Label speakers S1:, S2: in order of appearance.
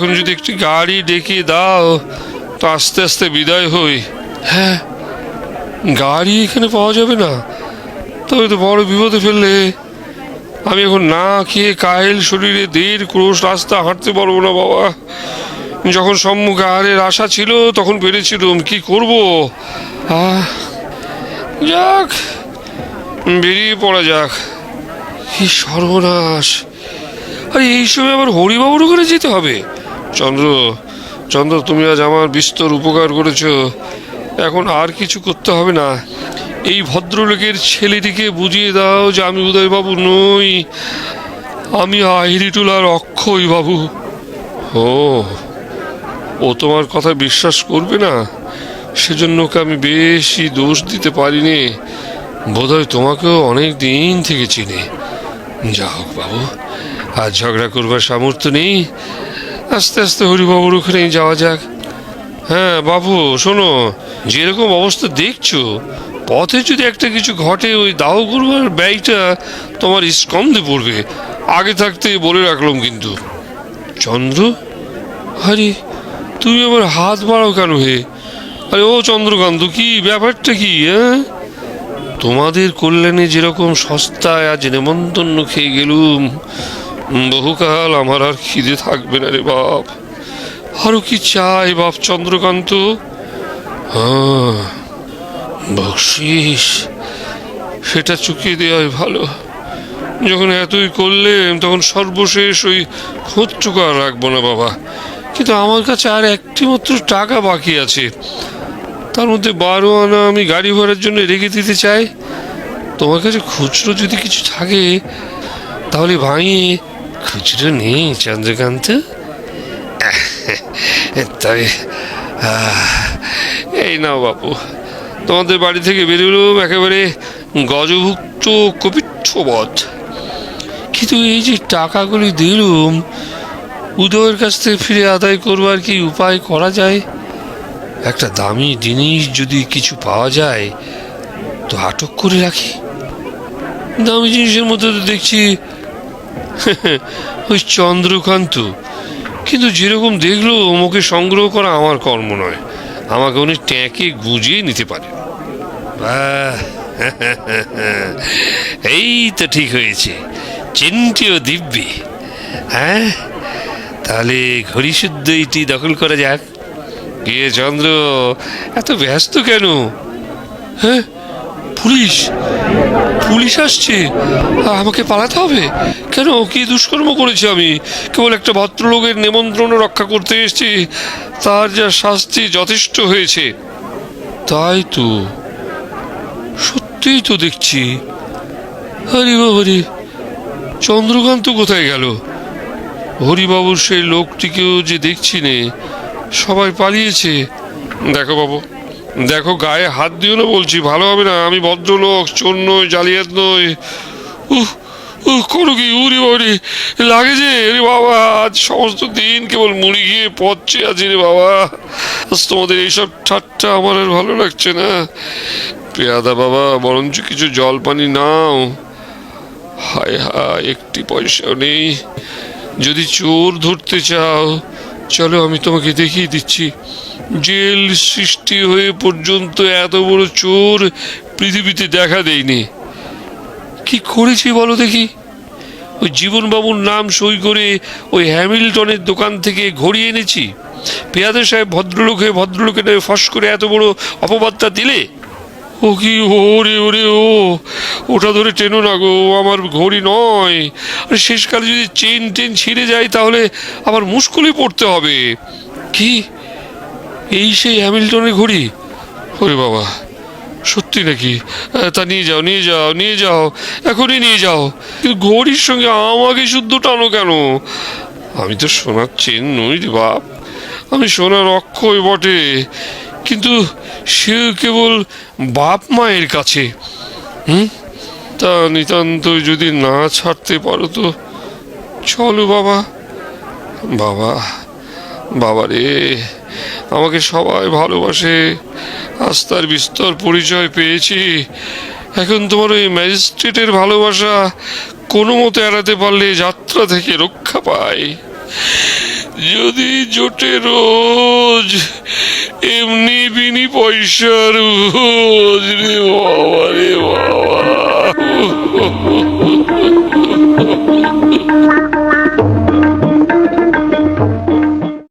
S1: এখন যদি একটি গাড়ি ডেকে দাও তো আস্তে আস্তে বিদায় হই। হ্যাঁ, গাড়ি এখানে পাওয়া যাবে না, তবে তো বড় বিপদে ফেললে। আমি এখন না খেয়ে কাহেল শরীরে 1.5 ক্রোশ রাস্তা হাঁটতে পারবো না বাবা। যখন সম্মুখে আহারের আশা ছিল তখন পেরেছিলাম, কি করব? যাক, বেরিয়ে পড়া যাক। কি সর্বনাশ! আরে এই সময় আবার হরিবাবুর ওখানে যেতে হবে? চন্দ্র, চন্দ্র, তুমি আজ আমার বিস্তর উপকার করেছো। এখন আর কিছু করতে হবে না। এই ভদ্রলোকের ছেলেটিকে বুঝিয়ে দাও যে আমি উদয়বাবু নই, আমি আহিরিটোলার অক্ষয় বাবু। ও তোমার কথা বিশ্বাস করবে না, সেজন্য ওকে আমি বেশি দোষ দিতে পারিনি। বোধহয় তোমাকেও অনেক দিন থেকে চিনি। যা হোক বাবু, আর ঝগড়া করবার সামর্থ্য নেই। আস্তে আস্তে হরিবাবুর ওখানেই যাওয়া যাক। হ্যাঁ বাবু, শোনো, যেরকম অবস্থা দেখছো, পথে যদি একটা কিছু ঘটে, ওই দাহ করবার ব্যয়টা তোমার স্কন্ধে পড়বে। আগে থাকতে বলে রাখলাম কিন্তু। চন্দ্র, আরে তুমি আবার হাত বাড়াও কেন হে? আরে ও চন্দ্রকান্ত, কি ব্যাপারটা কি? হ্যাঁ, তোমাদের কল্যাণে যেরকম সস্তায় আজ নেমন্তন্ন খেয়ে গেলুম, বহুকাল আমার আর খিদে থাকবে না রে বাপ। আরো কি চাই বাপ চন্দ্রকান্ত? হ্যাঁ, বকশিস, সেটা চুকিয়ে দেওয়াই ভালো। যখন এতই করলেন তখন সর্বশেষ ওই খোঁজটুকু আর রাখবো না বাবা। কিন্তু আমার কাছে আর একটি মাত্র টাকা বাকি আছে, তার মধ্যে 12 আনা আমি গাড়ি ভাড়ার জন্য রেখে দিতে চাই। তোমার কাছে খুচরো যদি কিছু থাকে তাহলে ভাই। খুচরো নেই চন্দ্রকান্ত, তাই এই নাও বাবু, তোমাদের বাড়ি থেকে বেরোলাম একেবারে গজভুক্ত কপিত্থবধ। কিন্তু এই যে টাকাগুলি দিলুম, উদয়ের কাছ থেকে ফিরে আদায় করবার কি উপায় করা যায়? একটা দামি জিনিস যদি কিছু পাওয়া যায় তো আটক করে রাখি। দামি জিনিসের মধ্যে তো দেখছি ওই চন্দ্রকান্ত, কিন্তু যেরকম দেখলো ওকে সংগ্রহ করা আমার কর্ম নয়। আমাকে উনি ট্যাঁকে গুঁজিয়ে নিতে পারে। এই তো ঠিক হয়েছে, চিন্তিও দিব্যি। হ্যাঁ, তাহলে ঘড়ি শুদ্ধ এটি দখল করা যাক। গিয়ে চন্দ্র, এত ব্যস্ত কেন? হ্যাঁ, পুলিশ, পুলিশ আসছে, আমাকে পালাতে হবে কেন? কি দুষ্কর্ম করেছি আমি? কেবল একটা ভদ্রলোকের নেমন্ত্রণ রক্ষা করতে এসেছি, তার যা শাস্তি যথেষ্ট হয়েছে। তাই তো, সত্যিই তো দেখছি। হরি বাবরি, চন্দ্রকান্ত কোথায় গেল? হরিবাবুর সেই লোকটিকেও যে দেখছি নে, সবাই পালিয়েছে। দেখো বাবু, দেখো, গায়ে হাত দিও না বলছি, ভালো হবে না। আমি ভদ্রলোক, চোর নই, জালিয়াত নই। করো কি? উরি বাড়ি লাগে যে রে বাবা, আজ সমস্ত দিন কেবল মুড়ি গিয়ে পচছে আছি রে বাবা। আজ তোমাদের এইসব ঠাট্টা আমার আর ভালো লাগছে না। পেয়াদা বাবা, বরঞ্চ কিছু জল পানি নাও। হায় হায়, একটি পয়সাও নেই। যদি চোর ধরতে চাও চলো, আমি তোমাকে দেখিয়ে দিচ্ছি। জেল সৃষ্টি হয়ে পর্যন্ত এত বড় চোর পৃথিবীতে দেখা দেয়নি। কি করেছি বলো দেখি? ওই জীবনবাবুর নাম সই করে ওই হ্যামিল্টনের দোকান থেকে ঘড়ি এনেছি। পেয়াদা সাহেব ভদ্রলোক হয়ে ভদ্রলোকের ফস করে এত বড় অপবাদটা দিলে। ও কি, ওরে ওরে, ওটা ধরে টেনো না গো, আমার ঘড়ি নয়। আরে শেষকালে যদি চেন টেন ছিঁড়ে যায় তাহলে আবার মুশকিলে পড়তে হবে। কি, এই সেই হ্যামিল্টনের ঘড়ি? ওরে বাবা, সত্যি নাকি? তা নিয়ে যাও, নিয়ে যাও, নিয়ে যাও, এখনই নিয়ে যাও। কিন্তু ঘড়ির সঙ্গে আমাকে শুদ্ধ টানো কেন? আমি তো সোনার চেন নই রে বাপ, আমি সোনার অক্ষয় বটে, কিন্তু সে কেবল বাপ মায়ের কাছে। তা নিতান্ত যদি না ছাড়তে পারো তো চলো বাবা। বাবা, বাবা রে, আমাকে সবাই ভালোবাসে, আজ তার বিস্তর পরিচয় পেয়েছি। এখন তোমার ওই ম্যাজিস্ট্রেটের ভালোবাসা কোনো মতে এড়াতে পারলে যাত্রা থেকে রক্ষা পায়। যদি জোটে রোজ, এমনি বিনি পয়সা রোজ রে বাবা রে বাবা।